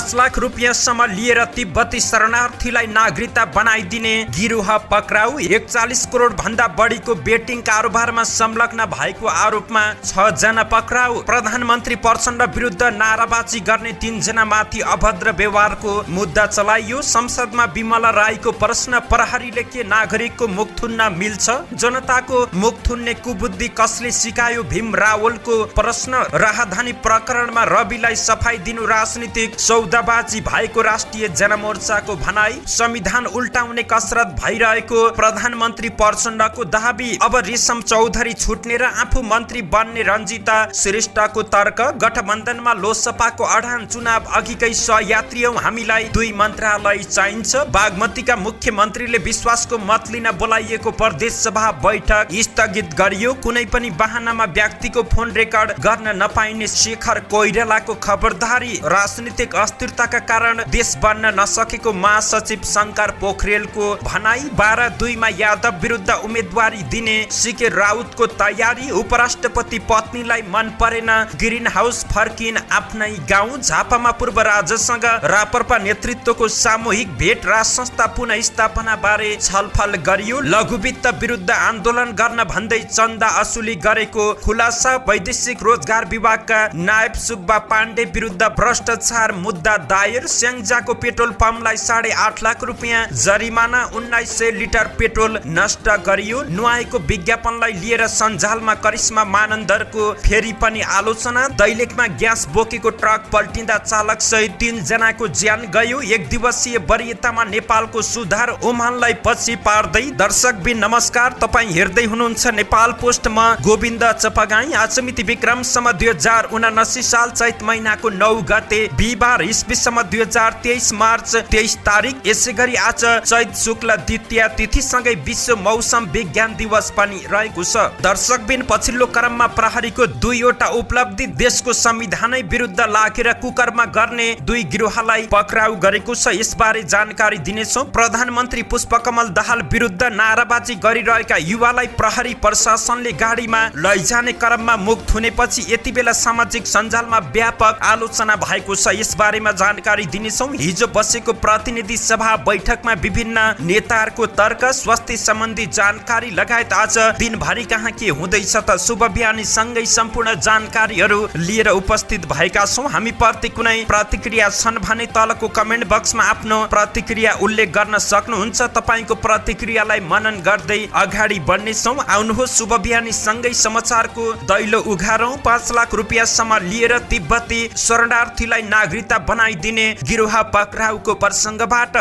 5 लाख रुपियाँसम्म लिएर तिब्बती शरणार्थीलाई नागरिकता बनाइदिने गिरोह पक्राउ। 41 करोड भन्दा बढीको बेटिङ कारोबारमा संलग्न भएको आरोपमा 6 जना पक्राउ। प्रधानमन्त्री प्रचण्ड विरुद्ध नाराबाजी गर्ने 3 जना माथि अभद्र व्यवहारको मुद्दा चलाइयो। संसदमा विमला राईको प्रश्न, प्रहरीले के नागरिकको मुख थुन्न मिल्छ? जनताको मुख थुन्ने कुबुद्धि कसले सिकायो? भीम रावलको प्रश्न। राहदानी प्रकरणमा रविलाई सफाई दिनु राजनीतिक सौदाबाजी भएको राष्ट्रिय जनमोर्चाको भनाई। संविधान उल्टाउने कसरत भइरहेको प्रधानमन्त्री प्रचण्डको दाबी। अब रेशम चौधरी छुट्ने र आफू मन्त्री बन्ने रञ्जिता श्रेष्ठको तर्क। गठबन्धनमा लोकसभाको अडान चुनाव अघिकै सहयात्री हौं, हामीलाई 2 मन्त्रालय चाहिन्छ। बागमतीका मुख्यमन्त्रीले विश्वासको मत लिन बोलाइएको प्रदेश सभा बैठक स्थगित गरियो। कुनै पनि बहानामा व्यक्तिको फोन रेकर्ड गर्न नपाइने शेखर कोइरालाको खबरदारी। राजनीतिक अस्थिरताका कारण देश बन्न नसकेको महासचिव शंकर पोखरेलको भनाई। 12/2 मा यादव विरुद्ध उम्मेदवारी दिने सीके राउतको तयारी। उपराष्ट्रपति पत्नीलाई मन परेन, ग्रीन हाउस फर्किन आफ्नै गाउँ। झापामा पूर्व राजासँग रापरपा नेतृत्वको सामूहिक भेट। राज संस्था पुनः स्थापना बारे छलफल गरियो। लघुवित्त विरुद्ध आन्दोलन गर्न भन्दै चन्दा असुली गरेको खुलासा। वैदेशिक रोजगार विभागका नायब सुब्बा पाण्डे विरुद्ध भ्रष्टाचार मुद्दा दायर। स्याङ्जाको पेट्रोल पम्पलाई 8.5 लाख रुपियाँ जरिमाना। 1900 लिटर पेट्रोल नष्ट गरियो। नुहाएको विज्ञापनलाई लिएर सञ्जालमा करिश्मा मानन्दरको फेरि पनि आलोचना। दैलेखमा ग्यास बोकेको ट्रक पल्टिँदा चालक सहित 3 जनाको ज्यान गयो। 1 दिवसीय वरियतामा नेपालको सुधार ओमानलाई पछि पार्दै। दर्शकबिन नमस्कार, तपाईँ हेर्दै हुनुहुन्छ नेपाल पोस्ट। म गोविन्द चपगाई। आज मिति विक्रमसम्म 2079 साल चैत महिनाको 9 गते बिहिबार, इस्वीसम्म 2023 मार्च 23 तारिक। यसै गरी आज चैत शुक्ल द्वितीय तिथिसँगै विश्व मौसम विज्ञान दिवस पनि रहेको छ। दर्शकबिन पछिल्लो क्रममा प्रहरीको 2वटा उपलब्धि। देशको संविधानै विरुद्ध लागेर कुकर्म गर्ने 2 गिरोहलाई पक्राउ गरेको छ। यसबारे जानकारी दिनेछौँ। प्रधानमन्त्री पुष्पकमल दाहाल विरुद्ध नाराबाजी गरिरहेका युवालाई प्रहरी प्रशासनले गाडीमा लैजाने क्रममा मुख थुनेपछि यति बेला सामाजिक सञ्जालमा व्यापक आलोचना भएको छ। यसबारेमा जानकारी दिनेछौँ। हिजो बसेको प्रतिनिधि सभा बैठकमा विभिन्न नेताहरूको तर्क, स्वास्थ्य सम्बन्धी जानकारी लगायत आज दिनभरि कहाँ के हुँदैछ त शुभ बिहानी सँगै सम्पूर्ण जानकारीहरू लिएर उपस्थित भएका छौँ। हामी प्रति कुनै प्रतिक्रिया छन् भने तलको कमेन्ट बक्समा आफ्नो प्रतिक्रिया उल्लेख गर्न सक्नुहुन्छ। तपाईँको प्रतिक्रियालाई मनन गर्दै अगाडि बढ्नेछौँ। आउनुहोस् शुभ बिहानी सँगै समाचारको दैलो उघारौँ। 5 लाख रुपियाँसम्म लिएर तिब्बती शरणार्थीलाई नागरिकता बनाइदिने गिरोह पक्राउको प्रसङ्गबाट।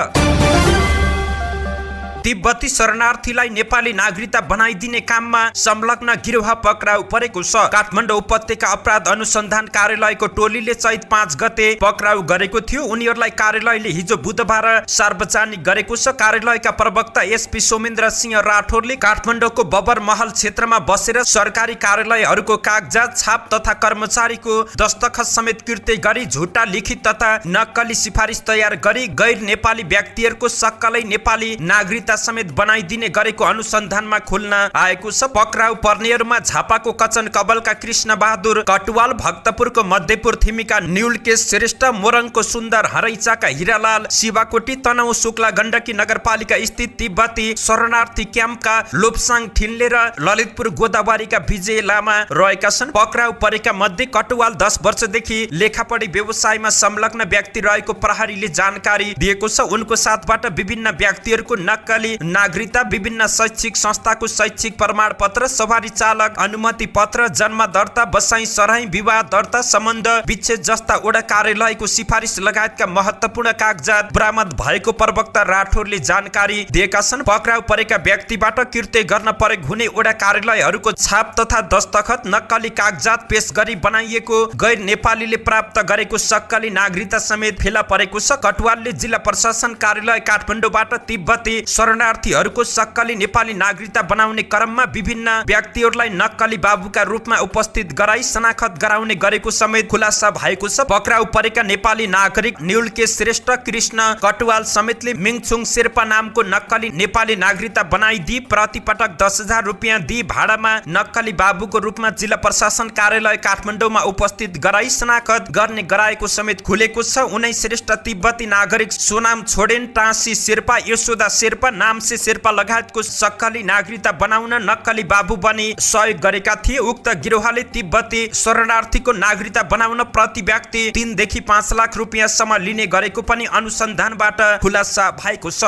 तिब्बती शरणार्थीलाई नेपाली नागरिकता बनाइदिने काममा संलग्न गिरोह पक्राउ परेको छ। काठमाडौँ उपत्यका अपराध अनुसन्धान कार्यालयको टोलीले चैत 5 गते पक्राउ गरेको थियो। उनीहरूलाई कार्यालयले हिजो बुधबार सार्वजनिक गरेको छ। कार्यालयका प्रवक्ता एसपी सोमेन्द्र सिंह राठौरले काठमाडौँको बबर महल क्षेत्रमा बसेर सरकारी कार्यालयहरूको कागजात, छाप तथा कर्मचारीको दस्तखत समेत कृत्य गरी झुटा लिखित तथा नक्कली सिफारिस तयार गरी गैर नेपाली व्यक्तिहरूको सक्कलै नेपाली नागरिकता समेत बनाइदिने गरेको अनुसन्धानमा खुल्न आएको छ। पक्राउ पर्नेहरूमा झापाको कचन कबलका कृष्ण बहादुर कटुवाल, भक्तपुरको मध्यपुर थिमीका न्युलकेश श्रेष्ठ, मोरङको सुन्दर हरैचाका हिरालाल शिवाकोटी, तनहुँ शुक्ला गण्डकी नगरपालिका स्थित तिब्बती शरणार्थी क्याम्पका लोपसाङ ठिन्ले र ललितपुर गोदावरीका विजय लामा रहेका छन्। पक्राउ परेका मध्ये कटुवाल 10 वर्षदेखि लेखापढी व्यवसायमा संलग्न व्यक्ति रहेको प्रहरीले जानकारी दिएको छ। उनको साथबाट विभिन्न व्यक्तिहरूको नक्कली नागरिकता, विभिन्न शैक्षिक संस्थाको शैक्षिक प्रमाण पत्र, सवारी चालक अनुमति पत्र, जन्म दर्ता, बसाई सराई, विवाह दर्ता, सम्बन्ध विच्छेद जस्ता वडा कार्यालयको सिफारिस लगायतका महत्त्वपूर्ण कागजात बरामद भएको प्रवक्ता राठौरले जानकारी दिएका छन्। पक्राउ परेका व्यक्तिबाट कृत्य गर्न प्रयोग हुने वडा कार्यालयहरूको छाप तथा दस्तखत, नक्कली कागजात पेश गरी बनाइएको गैर नेपालीले प्राप्त गरेको सक्कली नागरिकता समेत फेला परेको छ। कटुवालले जिल्ला प्रशासन कार्यालय काठमाडौँबाट तिब्बती शरणार्थीहरूको सक्कली नेपाली नागरिकता बनाउने क्रममा विभिन्न व्यक्तिहरूलाई नक्कली बाबुका रूपमा उपस्थित गराई शनाखत गराउने गरेको समेत खुलासा भएको छ। पक्राउ परेका नेपाली नागरिक न्युल्के श्रेष्ठ, कृष्ण कटुवाल समेतले मिङछुङ शेर्पा नामको नक्कली नेपाली नागरिकता बनाइदिई प्रतिपटक 10,000 रुपियाँ दिई भाडामा नक्कली बाबुको रूपमा जिल्ला प्रशासन कार्यालय काठमाडौँमा उपस्थित गराई शनाखत गर्ने गराएको समेत खुलेको छ। उनै श्रेष्ठ तिब्बती नागरिक सोनाम छोडेन, टाँसी शेर्पा, यशोदा शेर्पा, नामसे शेर्पा लगायतको सक्कली नागरिकता बनाउन नक्कली बाबु बनी सहयोग गरेका थिए। उक्त गिरोहले तिब्बती शरणार्थीको नागरिकता बनाउन प्रति व्यक्ति 3 देखि 5 लाख रुपियाँसम्म लिने गरेको पनि अनुसन्धानबाट खुलासा भएको छ।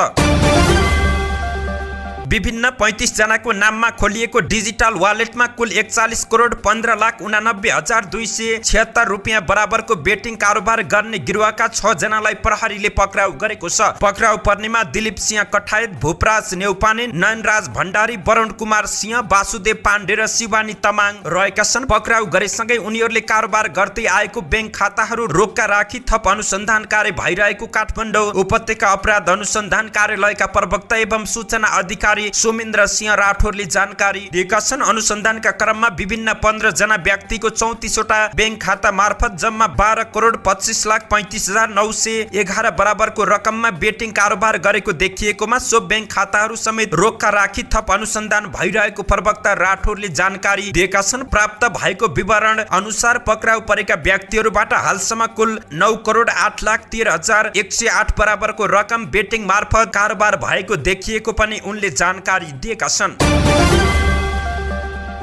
विभिन्न 35 जनाको नाममा खोलिएको डिजिटल वालेटमा कुल 41 करोड 15,89,276 रुपियाँ बराबरको बेटिङ कारोबार गर्ने गिरोहका 6 जनालाई प्रहरीले पक्राउ गरेको छ। पक्राउ पर्नेमा दिलीप सिंह कठायत, भूपराज नेउपाने, नयनराज भण्डारी, वरुण कुमार सिंह, वासुदेव पाण्डे र शिवानी तमाङ रहेका छन्। पक्राउ गरेसँगै उनीहरूले कारोबार गर्दै आएको बैंक खाताहरू रोक्का राखी थप अनुसन्धान कार्य भइरहेको काठमाडौँ उपत्यका अपराध अनुसन्धान कार्यालयका प्रवक्ता एवं सूचना अधिकारी सोमेन्द्र सिंह राठौरले जानकारी दिएका छन्। अनुसन्धानका क्रममा विभिन्न 15 जना व्यक्तिको 34 वटा बैंक खाता मार्फत जम्मा 12 करोड 25,35,911 बराबरको रकममा बेटिङ कारोबार गरेको देखिएकोमा सो बैंक खाताहरू समेत रोक्का राखी थप अनुसन्धान भइरहेको प्रवक्ता राठौरले जानकारी दिएका छन्। प्राप्त भएको विवरण अनुसार पक्राउ परेका व्यक्तिहरूबाट हालसम्म कुल 9 करोड 8,13,108 बराबरको रकम बेटिङ मार्फत कारोबार भएको देखिएको पनि उनले जानकारी दिएका छन्।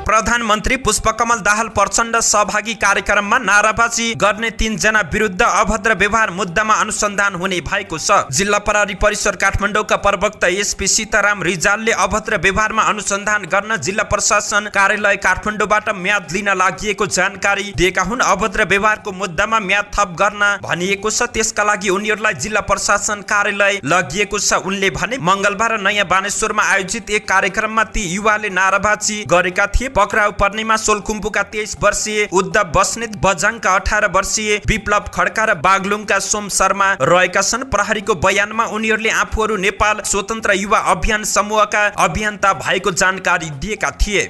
प्रधानमन्त्री पुष्पकमल दाहाल प्रचण्ड सहभागी कार्यक्रममा नाराबाजी गर्ने 3 जना विरुद्ध अभद्र व्यवहार मुद्दामा अनुसन्धान हुने भएको छ। जिल्ला प्रहरी परिसर काठमाडौँका प्रवक्ता एसपी सीताराम रिजालले अभद्र व्यवहारमा अनुसन्धान गर्न जिल्ला प्रशासन कार्यालय काठमाडौँबाट म्याद लिन लागि जानकारी दिएका हुन्। अभद्र व्यवहारको मुद्दामा म्याद थप गर्न भनिएको छ, त्यसका लागि उनीहरूलाई जिल्ला प्रशासन कार्यालय लगिएको छ। उनले भने मंगलबार नयाँ बानेश्वरमा आयोजित एक कार्यक्रममा ती युवाले नाराबाजी गरेका थिए। पक्राउ पर्नेमा सोलखुम्बुका 23 वर्षीय उद्धव बस्नेत, बझाङका 18 वर्षीय विप्लव खड्का र बागलुङका सोम शर्मा रहेका छन्। प्रहरीको बयानमा उनीहरूले आफूहरू नेपाल स्वतन्त्र युवा अभियान समूहका अभियन्ता भएको जानकारी दिएका थिए।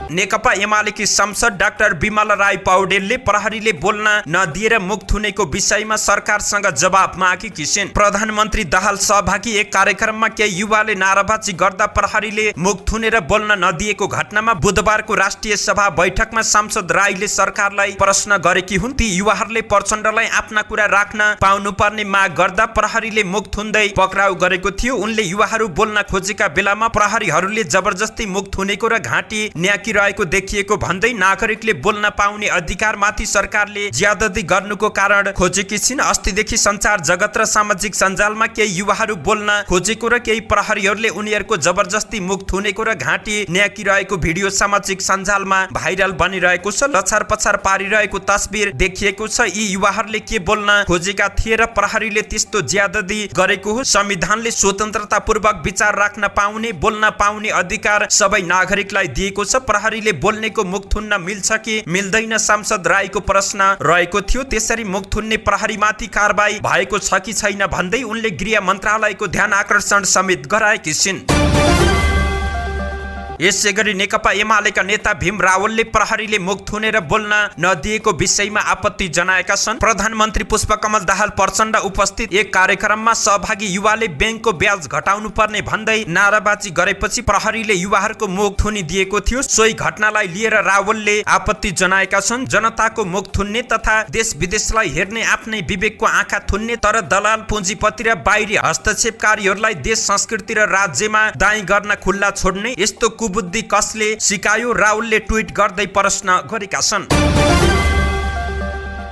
नेकपा एमालेकी सांसद डाक्टर विमल राई पौडेलले प्रहरीले बोल्न नदिएर मुख थुनेको विषयमा सरकारसँग जवाब मागेकी छिन्। प्रधानमन्त्री दाहाल सहभागी एक कार्यक्रममा केही युवाले नाराबाजी गर्दा प्रहरीले मुख थुनेर बोल्न नदिएको घटनामा बुधबारको राष्ट्रिय सभा बैठकमा सांसद राईले सरकारलाई प्रश्न गरेकी हुन्। ती युवाहरूले प्रचण्डलाई आफ्ना कुरा राख्न पाउनुपर्ने माग गर्दा प्रहरीले मुख थुन्दै पक्राउ गरेको थियो। उनले युवाहरू बोल्न खोजेका बेलामा प्रहरीहरूले जबरजस्ती मुख थुनेको र घाँटी न्याकी रहेको देखिएको भन्दै नागरिकले बोल्न पाउने अधिकारमाथि सरकारले ज्यादती गर्नुको कारण खोजेकी छिन्। अस्तिदेखि सञ्चार जगत र सामाजिक सञ्जालमा केही युवाहरू बोल्न खोजेको र केही प्रहरीहरूले उनीहरूको जबरजस्ती मुख थुनेको र घाँटी न्याकी रहेको भिडियो सामाजिक सञ्जालमा भाइरल बनिरहेको छ। लछार पछार पारिरहेको तस्बिर देखिएको छ। यी युवाहरूले के बोल्न खोजेका थिए र प्रहरीले त्यस्तो ज्यादती गरेको हो। संविधानले स्वतन्त्रतापूर्वक विचार राख्न पाउने, बोल्न पाउने अधिकार सबै नागरिकलाई दिएको छ। प्रहरीले बोल्नेको मुख थुन्न मिल्छ कि मिल्दैन, सांसद राईको प्रश्न रहेको थियो। त्यसरी मुख थुन्ने प्रहरीमाथि कारबाही भएको छ कि छैन भन्दै उनले गृह मन्त्रालयको ध्यान आकर्षण समेत गराएकी छिन्। यसैगरी नेकपा एमालेका नेता भीम रावलले प्रहरीले मुख थुनेर बोल्न नदिएको विषयमा आपत्ति जनाएका छन्। प्रधानमन्त्री पुष्पकमल दाहाल प्रचण्ड उपस्थित एक कार्यक्रममा सहभागी युवाले बैंकको ब्याज घटाउनु पर्ने भन्दै नाराबाजी गरेपछि प्रहरीले युवाहरूको मुख थुनिदिएको थियो। सोही घटनालाई लिएर रावलले आपत्ति जनाएका छन्। जनताको मुख थुन्ने तथा देश विदेशलाई हेर्ने आफ्नै विवेकको आँखा थुन्ने तर दलाल पुँजीपति र बाहिरी हस्तक्षेपकारीहरूलाई देश संस्कृति र राज्यमा दाइँ गर्न खुल्ला छोड्ने यस्तो बुद्धि कसले सिकायो, रावलले ट्विट गर्दै प्रश्न गरेका छन्।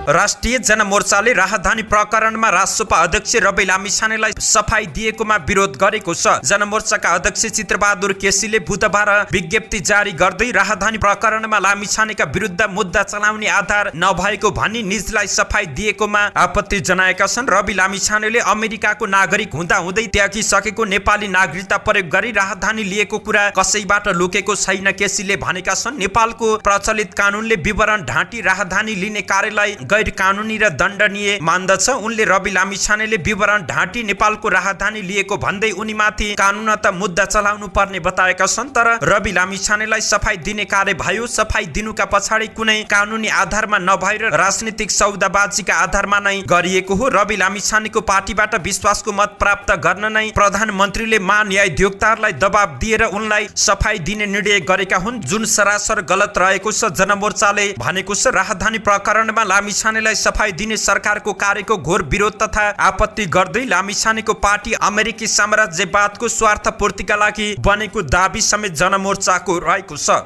राष्ट्रिय जनमोर्चाले राहदानी प्रकरणमा रासोपा अध्यक्ष रवि लामिछानेलाई सफाई दिएकोमा विरोध गरेको छ। जनमोर्चाका अध्यक्ष चित्रबहादुर केसीले बुधबार विज्ञप्ति जारी गर्दै राहदानी प्रकरणमा लामिछानेका विरुद्ध मुद्दा चलाउने आधार नभएको भनी निजलाई सफाई दिएकोमा आपत्ति जनाएका छन्। रवि लामिछानेले अमेरिकाको नागरिक हुँदा हुँदै त्यागिसकेको नेपाली नागरिकता प्रयोग गरी राहदानी लिएको कुरा कसैबाट लुकेको छैन केसीले भनेका छन्। नेपालको प्रचलित कानूनले विवरण ढाँटी राहदानी लिने कार्यलाई गैर कानुनी र दण्डनीय मान्दछ। उनले रवि लामिछानेले विवरण ढाँटी नेपालको राजधानी लिएको भन्दै उनीमाथि कानुनत मुद्दा चलाउनु पर्ने बताएका छन्। तर रवि लामिछानेलाई सफाई दिने कार्य भयो। सफाई दिनुका पछाडि कुनै कानुनी आधारमा नभएर राजनीतिक सौदाबाजीका आधारमा नै गरिएको हो। रवि लामिछानेको पार्टीबाट विश्वासको मत प्राप्त गर्न नै प्रधानमन्त्रीले महान्यायाधियोक्ताहरूलाई दबाब दिएर उनलाई सफाई दिने निर्णय गरेका हुन्, जुन सरासर गलत रहेको छ। जनमोर्चाले भनेको छ राजधानी प्रकरणमा लामिछानेलाई सफाई दिने सरकारको कार्यको घोर विरोध तथा आपत्ति गर्दै लामिछानेको पार्टी अमेरिकी साम्राज्यवादको स्वार्थ पूर्तिका लागि बनेको दाबी समेत जनमोर्चाको रहेको छ।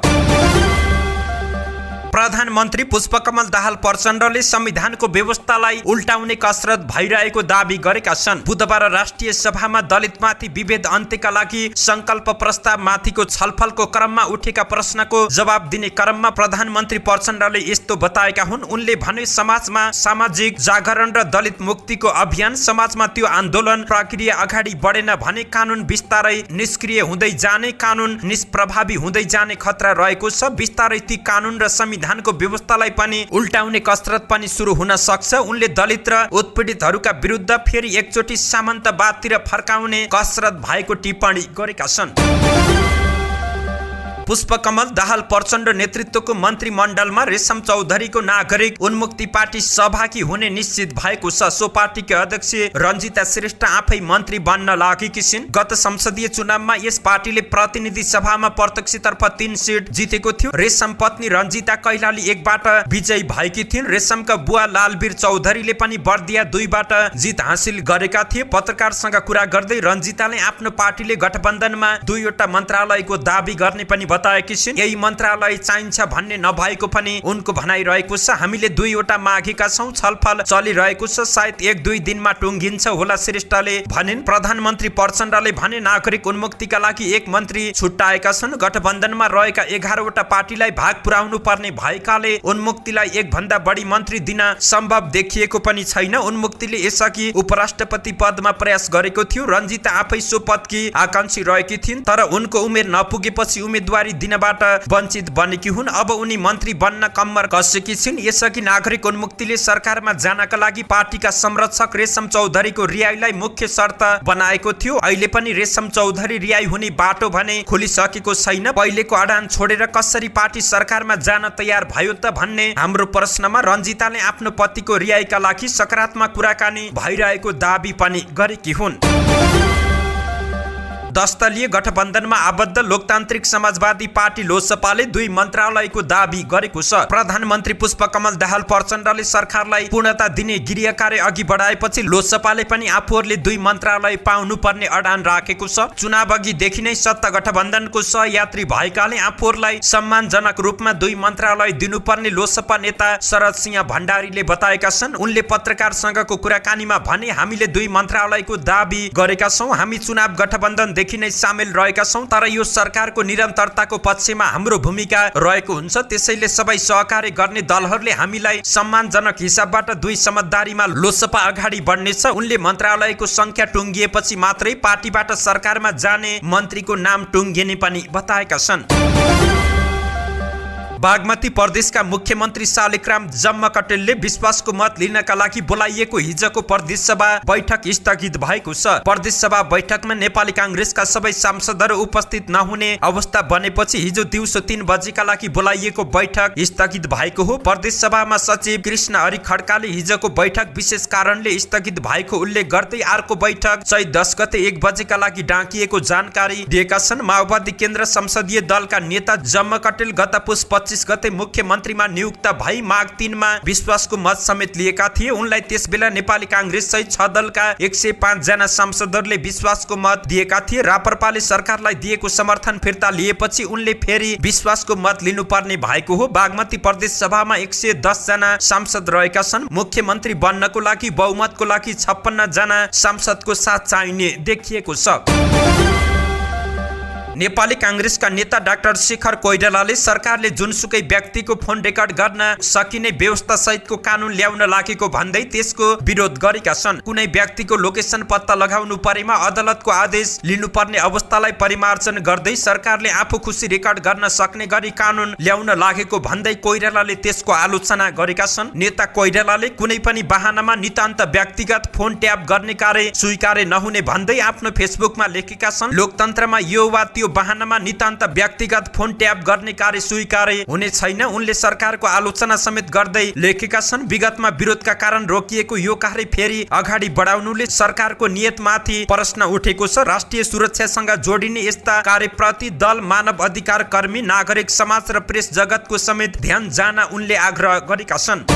प्रधानमन्त्री पुष्पकमल दाहाल प्रचण्डले संविधानको व्यवस्थालाई उल्टाउने कसरत भइरहेको दाबी गरेका छन्। बुधबार राष्ट्रिय सभामा दलितमाथि विभेद अन्त्यका लागि संकल्प प्रस्ताव माथिको छलफलको क्रममा उठेका प्रश्नको जवाब दिने क्रममा प्रधानमन्त्री प्रचण्डले यस्तो बताएका हुन्। उनले भने समाजमा सामाजिक जागरण र दलित मुक्तिको अभियान, समाजमा त्यो आन्दोलन प्रक्रिया अगाडि बढेन भने कानुन बिस्तारै निष्क्रिय हुँदै जाने, कानुन निष्प्रभावी हुँदै जाने खतरा रहेको छ। बिस्तारै ती कानुन र संविधानको व्यवस्थालाई पनि उल्टाउने कसरत पनि सुरु हुन सक्छ। उनले दलित र उत्पीडितहरूका विरुद्ध फेरि एकचोटि सामन्तवादतिर फर्काउने कसरत भएको टिप्पणी गरेका छन्। पुष्पकमल दाहाल प्रचण्ड नेतृत्वको मन्त्रीमण्डलमा रेशम चौधरीको नागरिक उन्मुक्ति पार्टी सहभागी हुने निश्चित भएको छ। सो पार्टीकी अध्यक्ष रञ्जिता श्रेष्ठ आफै मन्त्री बन्न लागेकी छिन्। गत संसदीय चुनावमा यस पार्टीले प्रतिनिधि सभामा प्रत्यक्षतर्फ 3 सिट जितेको थियो। रेशम पत्नी रञ्जिता कैलाली 1 बाट विजयी भएकी थिइन्। रेशमका बुवा लालवीर चौधरीले पनि बर्दिया 2 बाट जित हासिल गरेका थिए। पत्रकारसँग कुरा गर्दै रञ्जिताले आफ्नो पार्टीले गठबन्धनमा 2 वटा मन्त्रालयको दाबी गर्ने पनि बताएकी छिन्। यही मन्त्रालय चाहिन्छ भन्ने नभएको पनि उनको भनाइ रहेको छ। हामीले 2 वटा मागेका छौं, छलफल चलिरहेको छ, सायद 1-2 दिनमा टुङ्गिन्छ होला, श्रेष्ठले भनिन्। प्रधानमन्त्री प्रचण्डले भने नागरिक उन्मुक्तिका लागि 1 मन्त्री छुट्याएका छन्। गठबन्धनमा रहेका 11 वटा पार्टीलाई भाग पुर्याउनु पर्ने भएकाले उन्मुक्तिलाई 1 भन्दा बढी मन्त्री दिन सम्भव देखिएको पनि छैन। उन्मुक्तिले यसअघि उपराष्ट्रपति पदमा प्रयास गरेको थियो। रञ्जिता आफै सो पदकी आकांक्षी रहेकी थिइन्, तर उनको उमेर नपुगेपछि उम्मेदवारी दिनबाट वञ्चित बनेकी हुन्। अब उनी मन्त्री बन्न कम्मर कसेकी छिन्। यसअघि नागरिक उन्मुक्तिले सरकारमा जानका लागि पार्टीका संरक्षक रेशम चौधरीको रिहाईलाई मुख्य शर्त बनाएको थियो। अहिले पनि रेशम चौधरी रिहाई हुने बाटो भने खुलिसकेको छैन। पहिलेको अडान छोडेर कसरी पार्टी सरकारमा जान तयार भयो त भन्ने हाम्रो प्रश्नमा रञ्जिताले आफ्नो पतिको रिहाईका लागि सकारात्मक कुराकानी भइरहेको दाबी पनि गरेकी हुन्। 10 दलीय गठबन्धनमा आबद्ध लोकतान्त्रिक समाजवादी पार्टी लोसपाले 2 मन्त्रालयको दाबी गरेको छ। प्रधानमन्त्री पुष्पकमल दाहाल प्रचण्डले सरकारलाई पूर्णता दिने गृह कार्य अघि बढाएपछि लोसपाले पनि आफूहरूले 2 मन्त्रालय पाउनु पर्ने अडान राखेको छ। चुनाव अघिदेखि नै सत्ता गठबन्धनको सहयात्री भएकाले आफूहरूलाई सम्मानजनक रूपमा 2 मन्त्रालय दिनुपर्ने लोसपा नेता शरद सिंह भण्डारीले बताएका छन्। उनले पत्रकारसँगको कुराकानीमा भने हामीले 2 मन्त्रालयको दाबी गरेका छौं। हामी चुनाव गठबन्धन देखि नै सामेल रहेका छौं, तर यो सरकारको निरन्तरताको पक्षमा हाम्रो भूमिका रहेको हुन्छ। त्यसैले सबै सहकार्य गर्ने दलहरूले हामीलाई सम्मानजनक हिसाबबाट 2 समझदारीमा लोसपा अगाडि बढ्नेछ। उनले मन्त्रालयको संख्या टुङ्गिएपछि मात्रै पार्टीबाट सरकारमा जाने मन्त्रीको नाम टुङ्गिने पनि बताएका छन्। बागमती प्रदेशका मुख्यमन्त्री शालिग्राम जम्मकटेलले विश्वासको मत लिनका लागि बोलाइएको हिजोको प्रदेश सभा बैठक स्थगित भएको छ। प्रदेश सभा बैठकमा नेपाली कांग्रेसका सबै सांसदहरू उपस्थित नहुने अवस्था बनेपछि हिजो दिउँसो 3 बजेका लागि बोलाइएको बैठक स्थगित भएको हो। प्रदेश सभामा सचिव कृष्ण हरि खड्काले हिजोको बैठक विशेष कारणले स्थगित भएको उल्लेख गर्दै अर्को बैठक चैत 10 गते 1 बजेका लागि डाकिएको जानकारी दिएका छन्। माओवादी केन्द्र संसदीय दलका नेता जम्मकटेल गत पुस 25 गते मुख्यमन्त्रीमा नियुक्त भई माघ 3 मा विश्वासको मत समेत लिएका थिए। उनलाई त्यसबेला नेपाली कांग्रेस सहित 6 दलका 105 जना सांसदहरूले विश्वासको मत दिएका थिए। राप्रपाले सरकारलाई दिएको समर्थन फिर्ता लिएपछि उनले फेरि विश्वासको मत लिनुपर्ने भएको हो। बागमती प्रदेश सभामा 110 जना सांसद रहेका छन्। मुख्यमन्त्री बन्नको लागि बहुमतको लागि 56 जना सांसदको साथ चाहिने देखिएको छ। नेपाली कांग्रेसका नेता डाक्टर शेखर कोइरालाले सरकारले जुनसुकै व्यक्तिको फोन रेकर्ड गर्न सकिने व्यवस्था सहितको कानून ल्याउन लागेको भन्दै त्यसको विरोध गरेका छन्। कुनै व्यक्तिको लोकेसन पत्ता लगाउनु परेमा अदालतको आदेश लिनुपर्ने अवस्थालाई परिमार्जन गर्दै सरकारले आफू खुसी रेकर्ड गर्न सक्ने गरी कानून ल्याउन लागेको भन्दै कोइरालाले त्यसको आलोचना गरेका छन्। नेता कोइरालाले कुनै पनि बहानामा नितान्त व्यक्तिगत फोन ट्याप गर्ने कार्य स्वीकार्य नहुने भन्दै आफ्नो फेसबुकमा लेखेका छन्। लोकतन्त्रमा यो वा त्यो बहानामा नितान्त व्यक्तिगत फोन ट्याप गर्ने कार्य स्वीकार्य हुने छैन। उनले सरकारको आलोचना समेत गर्दै लेखेका छन्, विगतमा विरोधका कारण रोकिएको यो कार्य फेरि अगाडि बढाउनुले सरकारको नियतमाथि प्रश्न उठेको छ। राष्ट्रिय सुरक्षासँग जोडिने यस्ता कार्यप्रति दल, मानव अधिकार कर्मी, नागरिक समाज र प्रेस जगतको समेत ध्यान जान उनले आग्रह गरेका छन्।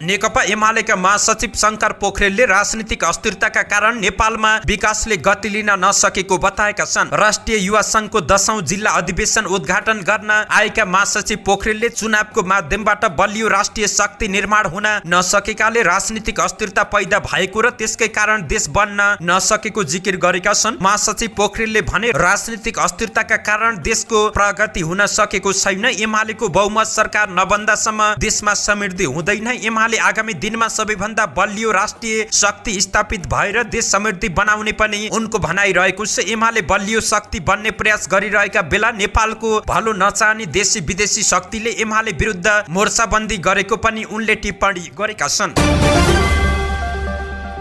नेकपा एमालेका महासचिव शंकर पोखरेलले राजनीतिक अस्थिरताका कारण नेपालमा विकासले गति लिन नसकेको बताएका छन्। राष्ट्रिय युवा संघको 10औं जिल्ला अधिवेशन उद्घाटन गर्न आएका महासचिव पोखरेलले चुनावको माध्यमबाट बलियो राष्ट्रिय शक्ति निर्माण हुन नसकेकाले राजनीतिक अस्थिरता पैदा भएको र त्यसकै कारण देश बन्न नसकेको जिकिर गरेका छन्। महासचिव पोखरेलले भने, राजनीतिक अस्थिरताका कारण देशको प्रगति हुन सकेको छैन। एमालेको बहुमत सरकार नबन्दासम्म देशमा समृद्धि हुँदैन। एमाले आगामी दिनमा सबैभन्दा बलियो राष्ट्रिय शक्ति स्थापित भएर देश समृद्धि बनाउने पनि उनको भनाइ रहेको छ। एमाले बलियो शक्ति बन्ने प्रयास गरिरहेका बेला नेपालको भलो नचाहने देशी विदेशी शक्तिले एमाले विरुद्ध मोर्चाबन्दी गरेको पनि उनले टिप्पणी गरेका छन्।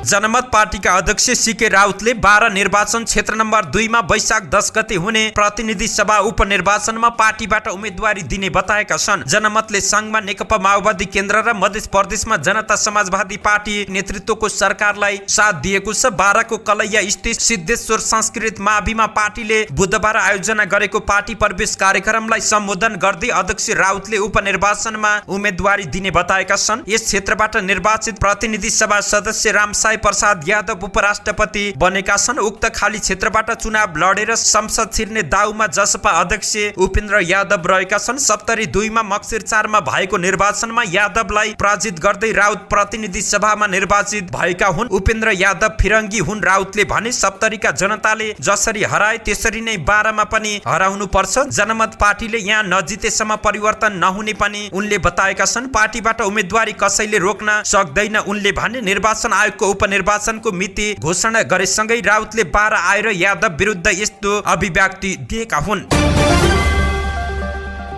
जनमत पार्टीका अध्यक्ष सीके राउतले 12 निर्वाचन क्षेत्र नम्बर 2 मा वैशाख 10 गते हुने प्रतिनिधि सभा उपनिर्वाचनमा पार्टीबाट उम्मेदवारी दिने बताएका छन्। जनमतले संघमा नेकपा माओवादी केन्द्र र मध्य प्रदेशमा जनता समाजवादी पार्टी नेतृत्वको सरकारलाई साथ दिएको छ। 12 को कलैया स्थित सिद्धेश्वर संस्कृत माविमा पार्टीले बुधबार आयोजना गरेको पार्टी प्रवेश कार्यक्रमलाई सम्बोधन गर्दै अध्यक्ष राउतले उपनिर्वाचनमा उम्मेदवारी दिने बताएका छन्। यस क्षेत्रबाट निर्वाचित प्रतिनिधि सभा सदस्य रामसाई प्रसाद यादव उपराष्ट्रपति बनेका छन्। उक्त खाली क्षेत्रबाट चुनाव लडेर संसद छिर्ने दाउमा जसपा अध्यक्ष उपेन्द्र यादव रहेका छन्। 72 मा मक्सिर 4 मा भएको निर्वाचनमा यादवलाई पराजित गर्दै राउत प्रतिनिधि सभामा निर्वाचित भएका हुन्। उपेन्द्र यादव फिरङ्गी हुन्। राउतले भने, 70 का जनताले जसरी हराए त्यसरी नै 12 मा पनि हराउनु पर्छ। जनमत पार्टीले यहाँ नजितेसम्म परिवर्तन नहुने पनि उनले बताएका छन्। पार्टीबाट उम्मेदवारी कसैले रोक्न सक्दैन उनले भने। निर्वाचन आयोगको उपनिर्वाचनको मिति घोषणा गरेसँगै राउतले 12 आएर यादव विरुद्ध यस्तो अभिव्यक्ति दिएका हुन्।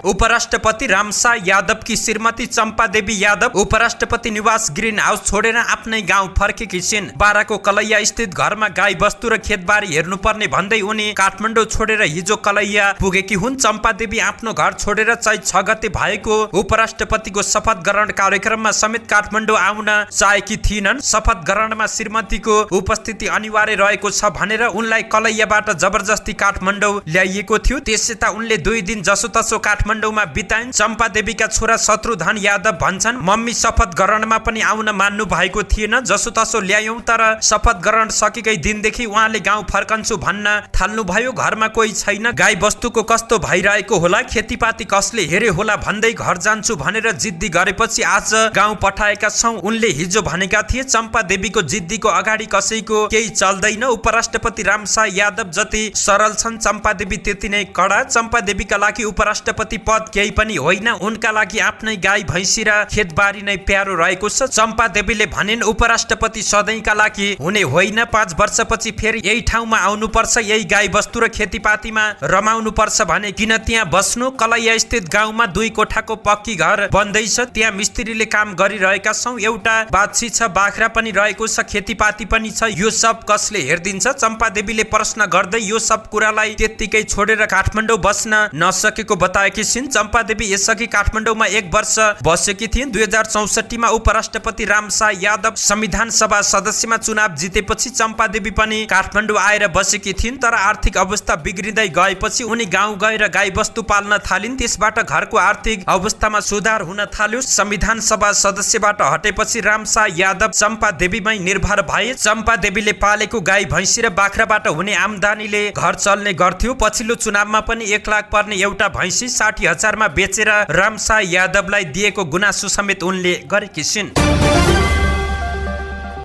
उपराष्ट्रपति रामसाई यादवकी श्रीमती चम्पा देवी यादव उपराष्ट्रपति निवास ग्रीन हाउस छोडेर आफ्नै गाउँ फर्केकी छिन्। 12 को कलैया स्थित घरमा गाई बस्तु र खेतबारी हेर्नुपर्ने भन्दै उनी काठमाडौँ छोडेर हिजो कलैया पुगेकी हुन्। चम्पा देवी आफ्नो घर छोडेर चैत 6 गते भएको उपराष्ट्रपतिको शपथ ग्रहण कार्यक्रममा समेत काठमाडौँ आउन चाहेकी थिइनन्। शपथ ग्रहणमा श्रीमतीको उपस्थिति अनिवार्य रहेको छ भनेर उनलाई कलैयाबाट जबरजस्ती काठमाडौँ ल्याइएको थियो। त्यसैता उनले 2 दिन जसोतसो काठमाडौँमा बिताइन्। चम्पा देवीका छोरा शत्रुधन यादव भन्छन्, मम्मी शपथ ग्रहणमा पनि आउन मान्नु भएको थिएन। जसोतसो ल्यायौं, तर शपथ ग्रहण सकेकै दिनदेखि उहाँले गाउँ फर्कन्छु भन्न थाल्नुभयो। घरमा कोही छैन, गाई बस्तुको कस्तो भइरहेको होला, खेतीपाती कसले हेरे होला भन्दै घर जान्छु भनेर जिद्दी गरेपछि आज गाउँ पठाएका छौं उनले हिजो भनेका थिए। चम्पा देवीको जिद्दीको अगाडि कसैको केही चल्दैन। उपराष्ट्रपति रामसाई यादव जति सरल छन् चम्पा देवी त्यति नै कडा। चम्पा देवीका लागि उपराष्ट्रपति पद केही पनि होइन, उनका लागि आफ्नै गाई भैँसी र खेतबारी नै प्यारो रहेको छ। चम्पा देवीले भनिन्, उपराष्ट्रपति सधैँका लागि हुने होइन, 5 वर्षपछि फेरि यही ठाउँमा आउनुपर्छ, यही गाई बस्तु र खेतीपातीमा रमाउनु पर्छ भने किन त्यहाँ बस्नु। कलैया स्थित गाउँमा 2 कोठाको पक्की घर बन्दैछ, त्यहाँ मिस्त्रीले काम गरिरहेका छौं। एउटा बाछी छ, बाख्रा पनि रहेको छ, खेतीपाती पनि छ, यो सब कसले हेर्दिन्छ। चम्पा देवीले प्रश्न गर्दै यो सब कुरालाई त्यत्तिकै छोडेर काठमाडौँ बस्न नसकेको बताएकी छिन्। चम्पा देवी यसअघि काठमाडौँमा 1 वर्ष बसेकी थिइन्। 2064 मा उपराष्ट्रपति रामसाई यादव संविधान सभा सदस्यमा चुनाव जितेपछि चम्पा देवी पनि काठमाडौँ आएर बसेकी थिइन्, तर आर्थिक अवस्था बिग्रिँदै गएपछि उनी गाउँ गएर गाई बस्तु पाल्न थालिन्। त्यसबाट घरको आर्थिक अवस्थामा सुधार हुन थाल्यो। संविधान सभा सदस्यबाट हटेपछि रामसाई यादव चम्पा देवीमै निर्भर भए। चम्पा देवीले पालेको गाई भैँसी र बाख्राबाट हुने आम्दानीले घर चल्ने गर्थ्यो। पछिल्लो चुनावमा पनि 1 लाख पर्ने एउटा भैँसी 60,000 मा बेचेर रामसाई यादवलाई दिएको गुनासो समेत उनले गरेकी छिन्।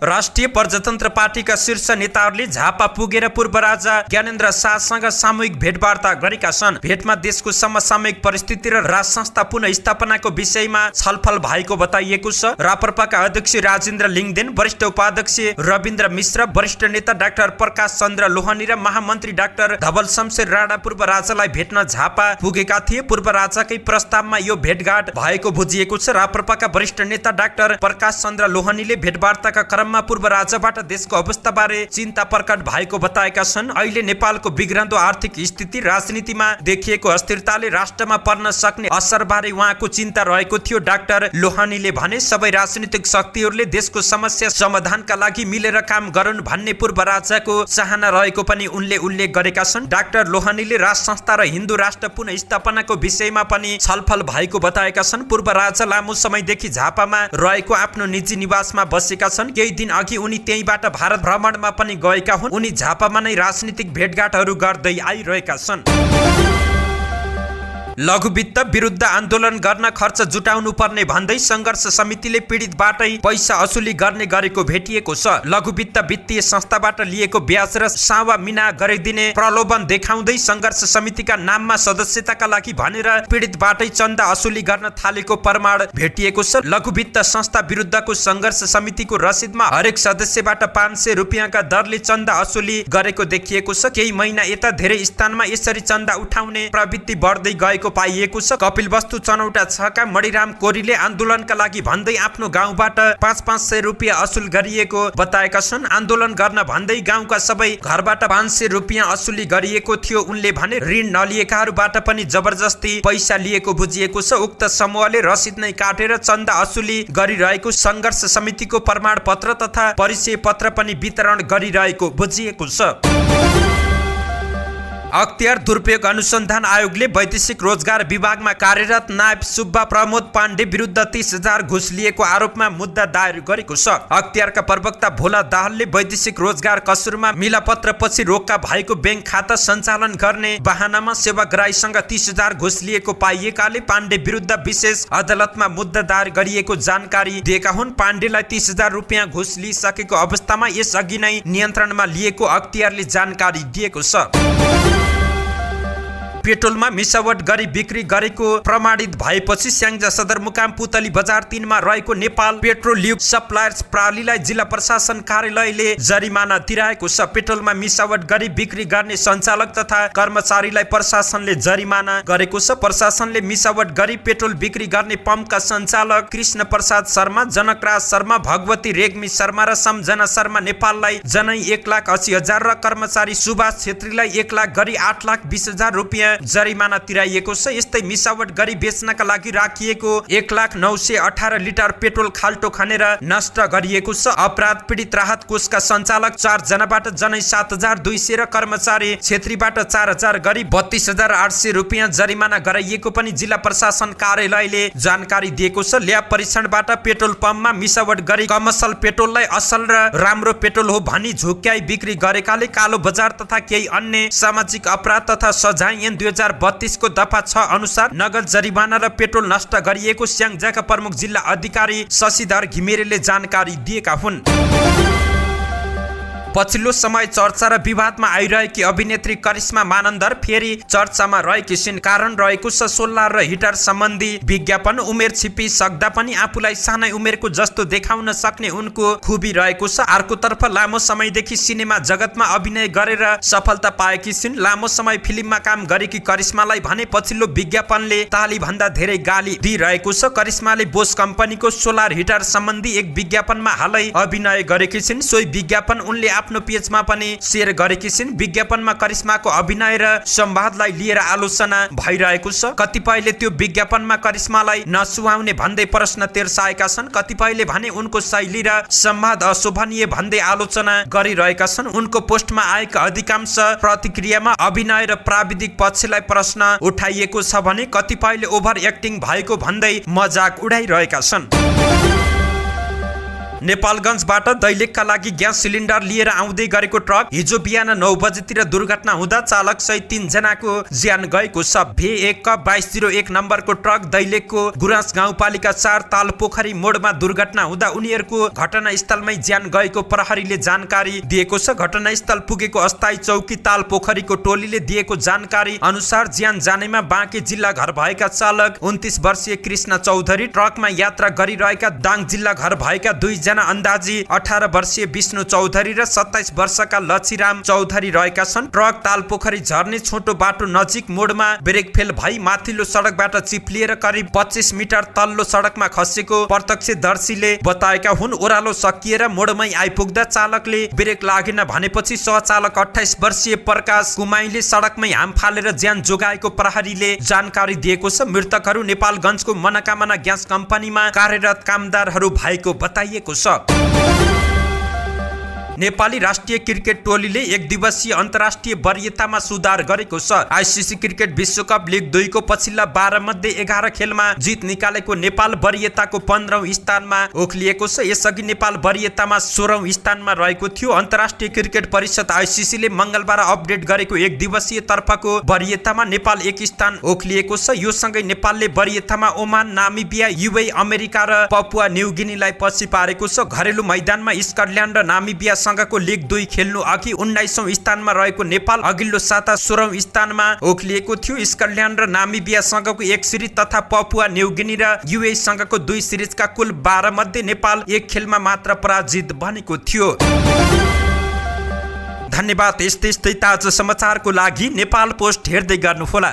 राष्ट्रिय प्रजातन्त्र पार्टीका शीर्ष नेताहरूले झापा पुगेर पूर्व राजा ज्ञानेन्द्र शाहसँग सामूहिक भेटवार्ता गरेका छन्। भेटमा देशको समसामयिक परिस्थिति र राज संस्था पुनः स्थापनाको विषयमा छलफल भएको बताइएको छ। राप्रपाका अध्यक्ष राजेन्द्र लिङदेन, वरिष्ठ उपाध्यक्ष रविन्द्र मिश्र, वरिष्ठ नेता डाक्टर प्रकाश चन्द्र लोहनी र महामन्त्री डाक्टर धवल शमशेर राणा पूर्व राजालाई भेट्न झापा पुगेका थिए। पूर्व राजाकै प्रस्तावमा यो भेटघाट भएको बुझिएको छ। राप्रपाका वरिष्ठ नेता डाक्टर प्रकाश चन्द्र लोहनीले भेटवार्ताका क्रममा पूर्व राजाबाट देशको अवस्थाबारे चिन्ता प्रकट भएको बताएका छन्। अहिले नेपालको बिग्रँदो आर्थिक स्थिति, राजनीतिमा देखिएको अस्थिरताले राष्ट्रमा पर्न सक्ने असरबारे उहाँको चिन्ता रहेको थियो। डाक्टर लोहनीले भने सबै राजनीतिक शक्तिहरूले देशको समस्या समाधानका लागि मिलेर काम गरून् भन्ने पूर्व राजाको चाहना रहेको पनि उनले उल्लेख गरेका छन्। डाक्टर लोहनीले राज संस्था र हिन्दू राष्ट्र पुनः स्थापनाको विषयमा पनि छलफल भएको बताएका छन्। पूर्व राजा लामो समयदेखि झापामा रहेको आफ्नो निजी निवासमा बसेका छन्। केही दिन अघि उनी त्यहीबाट भारत भ्रमणमा पनि गएका हुन्। उनी झापामा नै राजनीतिक भेटघाटहरू गर्दै आइरहेका छन्। लघुवित्त विरुद्ध आन्दोलन गर्न खर्च जुटाउनु पर्ने भन्दै संघर्ष समितिले पीडितबाटै पैसा असुली गर्ने गरेको भेटिएको छ। लघुवित्त वित्तीय संस्थाबाट लिएको ब्याज र सावा मिना गरिदिने प्रलोभन देखाउँदै संघर्ष समितिका नाममा सदस्यताका लागि भनेर पीडितबाटै चन्दा असुली गर्न थालेको प्रमाण भेटिएको छ। लघुवित्त संस्था विरुद्धको संघर्ष समितिको रसिदमा हरेक सदस्यबाट 500 रुपियाँका दरले चन्दा असुली गरेको देखिएको छ। केही महिना यता धेरै स्थानमा यसरी चन्दा उठाउने प्रवृत्ति बढ्दै गएको पाइएको छ। कपिलवस्तु चनौटा 6 का मणिराम कोरीले आन्दोलनका लागि भन्दै आफ्नो गाउँबाट 500 रुपियाँ असुल गरिएको बताएका छन्। आन्दोलन गर्न भन्दै गाउँका सबै घरबाट 500 रुपियाँ असुली गरिएको थियो। उनले भने ऋण नलिएकाहरूबाट पनि जबरजस्ती पैसा लिएको बुझिएको छ। उक्त समूहले रसिद नै काटेर चन्दा असुली गरिरहेको संघर्ष समितिको प्रमाण पत्र तथा परिचय पत्र पनि वितरण गरिरहेको बुझिएको छ। अख्तियार दुरुपयोग अनुसन्धान आयोगले वैदेशिक रोजगार विभागमा कार्यरत नायब सुब्बा प्रमोद पाण्डे विरुद्ध 30,000 घुस लिएको आरोपमा मुद्दा दायर गरेको छ। अख्तियारका प्रवक्ता भोला दाहालले वैदेशिक रोजगार कसुरमा मिलापत्रपछि रोक्का भएको बैंक खाता सञ्चालन गर्ने बहानामा सेवाग्राहीसँग 30,000 घुस लिएको पाइएकाले पाण्डे विरुद्ध विशेष अदालतमा मुद्दा दायर गरिएको जानकारी दिएका हुन्। पाण्डेलाई 30,000 रुपियाँ घुस लिइसकेको अवस्थामा यसअघि नै नियन्त्रणमा लिएको अख्तियारले जानकारी दिएको छ। पेट्रोलमा मिसावट गरी बिक्री गरेको प्रमाणित भएपछि स्याङ्जा सदरमुकाम पुतली बजार 3 मा रहेको नेपाल पेट्रोलियम सप्लायर्स प्रणालीलाई जिल्ला प्रशासन कार्यालयले जरिमाना तिराएको छ। पेट्रोलमा मिसावट गरी बिक्री गर्ने सञ्चालक तथा कर्मचारीलाई प्रशासनले जरिमाना गरेको छ। प्रशासनले मिसावट गरी पेट्रोल बिक्री गर्ने पम्पका सञ्चालक कृष्ण प्रसाद शर्मा, जनकराज शर्मा, भगवती रेग्मी शर्मा र सम्झना शर्मा नेपाललाई जनै 1,80,000 र कर्मचारी सुभाष छेत्रीलाई 1 लाख गरी 8,20,000 रुपियाँ जरिमाना तिराइएको छ। यस्तै मिसावट गरी बेच्नका लागि राखिएको 1,918 लिटर पेट्रोल खाल्टो खनेर नष्ट गरिएको छ। अपराध पीडित राहत कोषका सञ्चालक 4 जनाबाट जनै 7,200 र कर्मचारी छेत्रीबाट 4,000 गरी 32,800 रुपियाँ जरिमाना गराइएको पनि जिल्ला प्रशासन कार्यालयले जानकारी दिएको छ। ल्याब परीक्षणबाट पेट्रोल पम्पमा मिसावट गरी कमर्सियल पेट्रोललाई असल र राम्रो पेट्रोल हो भनी झुक्क्याई बिक्री गरेकाले कालो बजार तथा केही अन्य सामाजिक अपराध तथा सजाय ऐन 2032 को दफा 6 अनुसार नगद जरिमाना र पेट्रोल नष्ट गरिएको स्याङ्जाका प्रमुख जिल्ला अधिकारी शशिधर घिमिरेले जानकारी दिएका हुन्। पछिल्लो समय चर्चा र विवादमा आइरहेकी अभिनेत्री करिश्मा मानन्दर फेरि चर्चामा रहेकी छिन्। कारण रहेको छ सोलर र हिटर सम्बन्धी विज्ञापन। उमेर छिपी सक्दा पनि आफूलाई सानै उमेरको जस्तो देखाउन सक्ने उनको खुबी रहेको छ। अर्कोतर्फ लामो समयदेखि सिनेमा जगतमा अभिनय गरेर सफलता पाएकी छिन्। लामो समय फिल्ममा काम गरेकी करिश्मालाई भने पछिल्लो विज्ञापनले ताली भन्दा धेरै गाली दिइरहेको छ। करिश्माले बोस कम्पनीको सोलर हिटर सम्बन्धी एक विज्ञापनमा हालै अभिनय गरेकी छिन्। सोही विज्ञापन उनले आफ्नो पेजमा पनि शेयर गरेकी छिन्। विज्ञापनमा करिश्माको अभिनय र संवादलाई लिएर आलोचना भइरहेको छ। कतिपयले त्यो विज्ञापनमा करिश्मालाई नसुहाउने भन्दै प्रश्न तेर्साएका छन्। कतिपयले भने उनको शैली र संवाद अशोभनीय भन्दै आलोचना गरिरहेका छन्। उनको पोस्टमा आएका अधिकांश प्रतिक्रियामा अभिनय र प्राविधिक पक्षलाई प्रश्न उठाइएको छ भने कतिपयले ओभर एक्टिङ भएको भन्दै मजाक उडाइरहेका छन्। नेपालगञ्जबाट दैलेखका लागि ग्यास सिलिन्डर लिएर आउँदै गरेको ट्रक हिजो बिहान 9 बजेतिर दुर्घटना हुँदा चालक सहित 3 जनाको ज्यान गएको छ। V1 2201 नम्बरको ट्रक दैलेखको गुराँस गाउँपालिका 4 ताल पोखरी मोडमा दुर्घटना हुँदा उनीहरूको घटनास्थलमै ज्यान गएको प्रहरीले जानकारी दिएको छ। घटनास्थल पुगेको अस्थायी चौकी ताल पोखरीको टोलीले दिएको जानकारी अनुसार ज्यान जानेमा बाँके जिल्ला घर भएका चालक 29 वर्षीय कृष्ण चौधरी, ट्रकमा यात्रा गरिरहेका दाङ जिल्ला घर भएका 2 जना अन्दाजी 18 वर्षीय विष्णु चौधरी र 27 वर्षका लक्षीराम चौधरी रहेका छन्। ट्रक ताल पोखरी झर्ने छोटो बाटो नजिक मोडमा ब्रेक फेल भई माथिल्लो सडकबाट चिप्लिएर करिब 25 मिटर तल्लो सडकमा खसेको प्रत्यक्षदर्शीले बताएका हुन्। ओह्रालो सकिएर मोडमै आइपुग्दा चालकले ब्रेक लागेन भनेपछि सहचालक 28 वर्षीय प्रकाश कुमाईले सडकमै हाम फालेर ज्यान जोगाएको प्रहरीले जानकारी दिएको छ। मृतकहरू नेपालगञ्जको मनोकामना ग्यास कम्पनीमा कार्यरत कामदारहरू भएको बताइएको छ। नेपाली राष्ट्रिय क्रिकेट टोलीले 1 दिवसीय अन्तर्राष्ट्रिय वरियतामा सुधार गरेको छ। आइसिसी क्रिकेट विश्वकप लिग 2 को पछिल्ला 12 मध्ये 11 खेलमा जित निकालेको नेपाल वरियताको 15औं स्थानमा ओख्लिएको छ। यसअघि नेपाल वरियतामा 16औं स्थानमा रहेको थियो। अन्तर्राष्ट्रिय क्रिकेट परिषद आइसिसीले मंगलबार अपडेट गरेको 1 दिवसीय तर्फको वरियतामा नेपाल 1 स्थान ओख्लिएको छ। यो सँगै नेपालले वरियतामा ओमान, नामिबिया, युए, अमेरिका र पपुवा न्युगिनीलाई पछि पारेको छ। घरेलु मैदानमा स्कटल्यान्ड र नामिबिया सँगको लिग 2 खेल्नु अघि 19औं स्थानमा रहेको नेपाल अघिल्लो साता 16औं स्थानमा ओख्लिएको थियो। स्कटल्यान्ड र नामिबिया सँगको 1 सिरिज तथा पपुवा न्युगिनी र युए सँगको 2 सिरिजका कुल 12 मध्ये नेपाल 1 खेलमा मात्र पराजित बनेको थियो। धन्यवाद। यस्तै ताजा समाचारको लागि नेपाल पोस्ट हेर्दै गर्नुहोला।